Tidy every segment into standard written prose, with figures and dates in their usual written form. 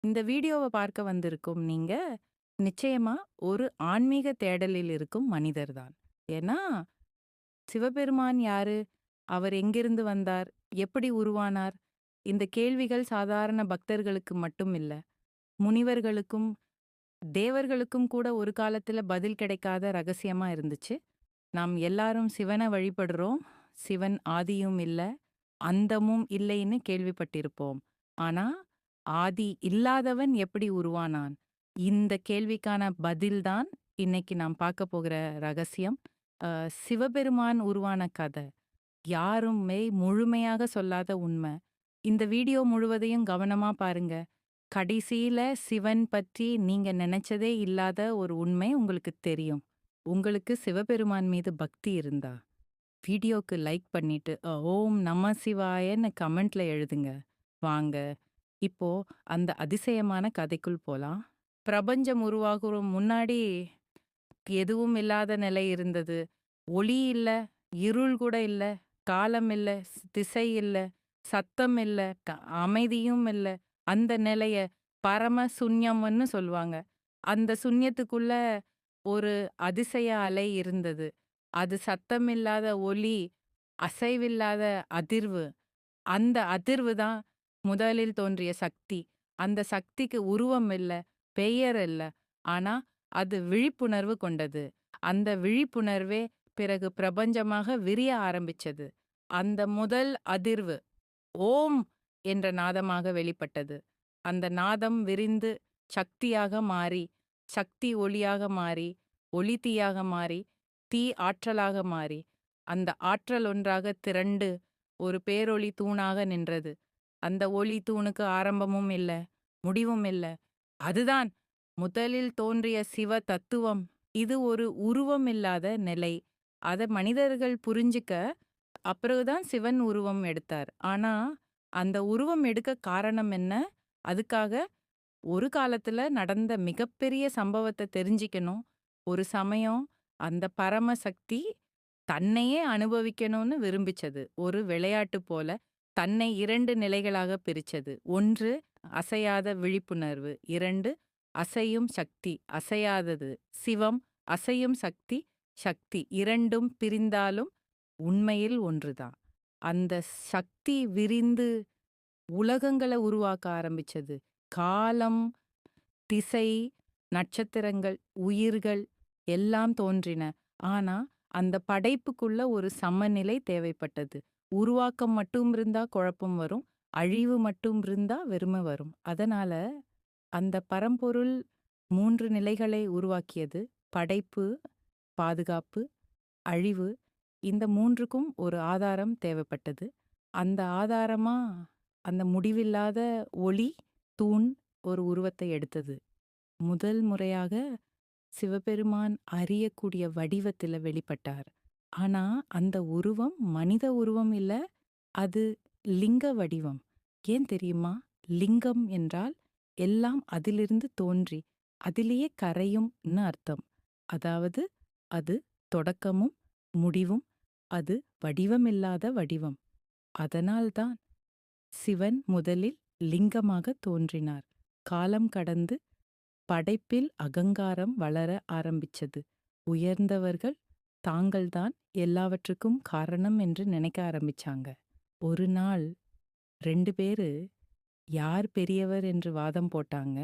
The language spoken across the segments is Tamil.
இந்த வீடியோவ பார்க்க வந்திருக்கும் நீங்க, நிச்சயமா ஒரு ஆன்மீக தேடலில் இருக்கும் மனிதர் தான். ஏன்னா, சிவபெருமான் யாரு? அவர் எங்கிருந்து வந்தார்? எப்படி உருவானார்? இந்த கேள்விகள் சாதாரண பக்தர்களுக்கு மட்டும் இல்ல. முனிவர்களுக்கும், தேவர்களுக்கும் கூட ஒரு காலத்துல பதில் கிடைக்காத ரகசியமா இருந்துச்சு. நாம் எல்லாரும் சிவன வழிபடுறோம். சிவன் ஆதியும் இல்ல, அந்தமும் இல்லைன்னு கேள்விப்பட்டிருப்போம். ஆனா, ஆதி இல்லாதவன் எப்படி உருவானான்? இந்த கேள்விக்கான பதில் தான் இன்னைக்கு நாம் பார்க்க போகிற ரகசியம். சிவபெருமான் உருவான கதை. யாருமே முழுமையாக சொல்லாத உண்மை. இந்த வீடியோ முழுவதையும் கவனமா பாருங்க. கடைசியில சிவன் பற்றி நீங்க நினைச்சதே இல்லாத ஒரு உண்மை உங்களுக்கு தெரியும். உங்களுக்கு சிவபெருமான் மீது பக்தி இருந்தா, வீடியோக்கு லைக் பண்ணிட்டு, ஓம் நம சிவாயன்னு கமெண்ட்ல எழுதுங்க. வாங்க, இப்போ அந்த அதிசயமான கதைக்குள் போலாம். பிரபஞ்சம் உருவாகுற முன்னாடி எதுவும் இல்லாத நிலை இருந்தது. ஒளி இல்ல, இருள் கூட இல்ல, காலம் இல்ல, திசை இல்ல, சத்தம் இல்ல, அமைதியும் இல்ல. அந்த நிலைய பரம சுன்யம்னு சொல்லுவாங்க. அந்த சுன்யத்துக்குள்ள ஒரு அதிசய அலை இருந்தது. அது சத்தமில்லாத ஒலி, அசைவில்லாத அதிர்வு. அந்த அதிர்வு தான் முதலில் தோன்றிய சக்தி. அந்த சக்திக்கு உருவம் இல்ல, பெயர் இல்ல. ஆனா, அது விழிப்புணர்வு கொண்டது. அந்த விழிப்புணர்வே பிறகு பிரபஞ்சமாக விரிய ஆரம்பிச்சது. அந்த முதல் அதிர்வு ஓம் என்ற நாதமாக வெளிப்பட்டது. அந்த நாதம் விரிந்து சக்தியாக மாறி, சக்தி ஒளியாக மாறி, ஒளி தீயாக மாறி, தீ ஆற்றலாக மாறி, அந்த ஆற்றல் ஒன்றாக திரண்டு ஒரு பேரொளி தூணாக நின்றது. அந்த ஒளி தூணுக்கு ஆரம்பமும் இல்ல, முடிவும் இல்ல. அதுதான் முதலில் தோன்றிய சிவ தத்துவம். இது ஒரு உருவம் இல்லாத நிலை. அத மனிதர்கள் புரிஞ்சுக்க அப்பிறகுதான் சிவன் உருவம் எடுத்தார். ஆனா, அந்த உருவம் எடுக்க காரணம் என்ன? அதுக்காக ஒரு காலத்துல நடந்த மிகப்பெரிய சம்பவத்த தெரிஞ்சிக்கணும். ஒரு சமயம் அந்த பரமசக்தி தன்னையே அனுபவிக்கணும்னு விரும்பிச்சது. ஒரு விளையாட்டு போல தன்னை 2 நிலைகளாக பிரிச்சது. 1 அசையாத விழிப்புணர்வு. 2 அசையும் சக்தி. அசையாதது சிவம், அசையும் சக்தி, சக்தி. 2ம் பிரிந்தாலும் உண்மையில் ஒன்றுதான். அந்த சக்தி விரிந்து உலகங்கள உருவாக்க ஆரம்பிச்சது. காலம், திசை, நட்சத்திரங்கள், உயிர்கள் எல்லாம் தோன்றின. ஆனா, அந்த படைப்புக்குள்ள ஒரு சமநிலை தேவைப்பட்டது. உருவாக்கம் மட்டும் இருந்தா குழப்பம் வரும். அழிவு மட்டும் இருந்தா வெறுமை வரும். அதனால அந்த பரம்பொருள் 3 நிலைகளை உருவாக்கியது. படைப்பு, பாதுகாப்பு, அழிவு. இந்த 3க்கும் ஒரு ஆதாரம் தேவைப்பட்டது. அந்த ஆதாரமா அந்த முடிவில்லாத ஒளி, தூண் ஒரு உருவத்தை எடுத்தது. முதல் முறையாக சிவபெருமான் அறியக்கூடிய வடிவத்தில வெளிப்பட்டார். ஆனா, அந்த உருவம் மனித உருவம் இல்ல, அது லிங்க வடிவம். ஏன் தெரியுமா? லிங்கம் என்றால் எல்லாம் அதிலிருந்து தோன்றி, அதிலேயே கரையும்னு அர்த்தம். அதாவது, அது தொடக்கமும், முடிவும், அது வடிவமில்லாத வடிவம். அதனால்தான் சிவன் முதலில் லிங்கமாக தோன்றினார். காலம் கடந்து படைப்பில் அகங்காரம் வளர ஆரம்பிச்சது. உயர்ந்தவர்கள் தாங்கள்தான் எல்லாவற்றுக்கும் காரணம் என்று நினைக்க ஆரம்பிச்சாங்க. ஒரு நாள் 2 பேரு யார் பெரியவர் என்று வாதம் போட்டாங்க.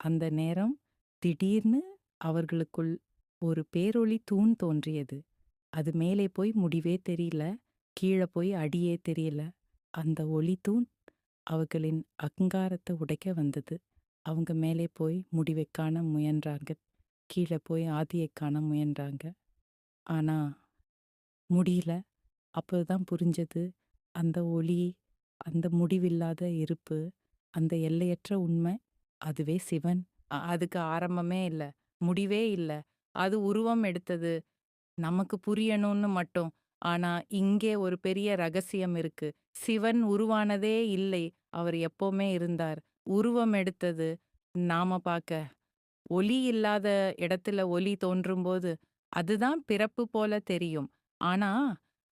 அந்த நேரம் திடீர்னு அவர்களுக்குள் ஒரு பேரொளி தூண் தோன்றியது. அது மேலே போய் முடிவே தெரியல. கீழ போய் அடியே தெரியல. அந்த ஒளி தூண் அவர்களின் அகங்காரத்த உடைக்க வந்தது. அவங்க மேலே போய் முடிவைக் காண முயன்றாங்க. கீழ போய் ஆதியைக் காண முயன்றாங்க. ஆனா முடியல. அப்போதான் புரிஞ்சது, அந்த ஒளி, அந்த முடிவில்லாத இருப்பு, அந்த எல்லையற்ற உண்மை, அதுவே சிவன். அதுக்கு ஆரம்பமே இல்ல, முடிவே இல்ல. அது உருவம் எடுத்தது, நமக்கு புரியணும்னு மட்டும். ஆனா, இங்கே ஒரு பெரிய ரகசியம் இருக்கு. சிவன் உருவானதே இல்லை. அவர் எப்பவுமே இருந்தார். உருவம் எடுத்தது நாம பாக்க. ஒளி இல்லாத இடத்துல ஒளி தோன்றும்போது, அதுதான் பிறப்பு போல தெரியும். ஆனா,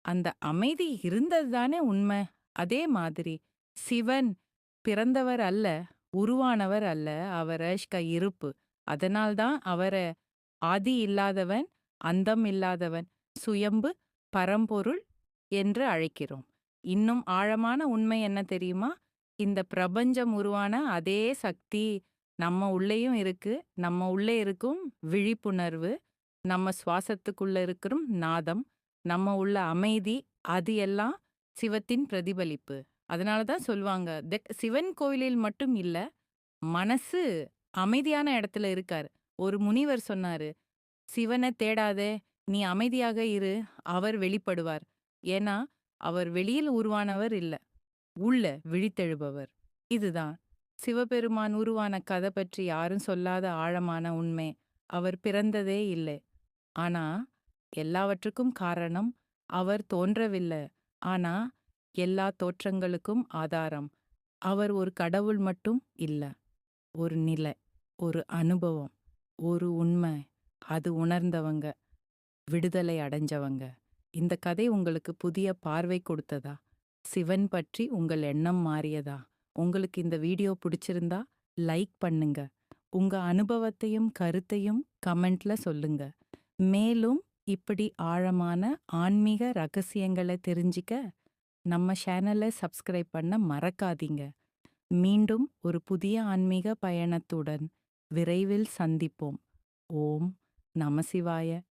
அந்த அமைதி இருந்தது தானே உண்மை. அதே மாதிரி, சிவன் பிறந்தவர் அல்ல, உருவானவர் அல்ல. இருப்பு. அதனால்தான் அவர ஆதி இல்லாதவன், அந்தம் இல்லாதவன், சுயம்பு, பரம்பொருள் என்று அழைக்கிறோம். இன்னும் ஆழமான உண்மை என்ன தெரியுமா? இந்த பிரபஞ்சம் உருவான அதே சக்தி நம்ம உள்ளேயும் இருக்கு. நம்ம உள்ளே இருக்கும் விழிப்புணர்வு, நம்ம சுவாசத்துக்குள்ள இருக்கிற நாதம், நம்ம உள்ள அமைதி, அது எல்லாம் சிவத்தின் பிரதிபலிப்பு. அதனால தான் சொல்லுவாங்க, சிவன் கோவிலில் மட்டும் இல்ல, மனசு அமைதியான இடத்துல இருக்காரு. ஒரு முனிவர் சொன்னாரு, "சிவன தேடாதே, நீ அமைதியாக இரு, அவர் வெளிப்படுவார்." ஏன்னா, அவர் வெளியில் உருவானவர் இல்ல, உள்ள விழித்தெழுபவர். இதுதான் சிவபெருமான் உருவான கதை பற்றி யாரும் சொல்லாத ஆழமான உண்மை. அவர் பிறந்ததே இல்லை. ஆனா, எல்லாவற்றுக்கும் காரணம் அவர் தோன்றவில்லை. ஆனா, எல்லா தோற்றங்களுக்கும் ஆதாரம். அவர் ஒரு கடவுள் மட்டும் இல்ல. ஒரு நிலை, ஒரு அனுபவம், ஒரு உண்மை. அது உணர்ந்தவங்க, விடுதலை அடைஞ்சவங்க. இந்த கதை உங்களுக்கு புதிய பார்வை கொடுத்ததா? சிவன் பற்றி உங்கள் எண்ணம் மாறியதா? உங்களுக்கு இந்த வீடியோ பிடிச்சிருந்தா லைக் பண்ணுங்க. உங்க அனுபவத்தையும் கருத்தையும் கமெண்ட்ல சொல்லுங்க. மேலும் இப்படி ஆழமான ஆன்மீக ரகசியங்களை தெரிஞ்சிக்க நம்ம சேனலை சப்ஸ்கிரைப் பண்ண மறக்காதீங்க. மீண்டும் ஒரு புதிய ஆன்மீக பயணத்துடன் விரைவில் சந்திப்போம். ஓம் நமசிவாய.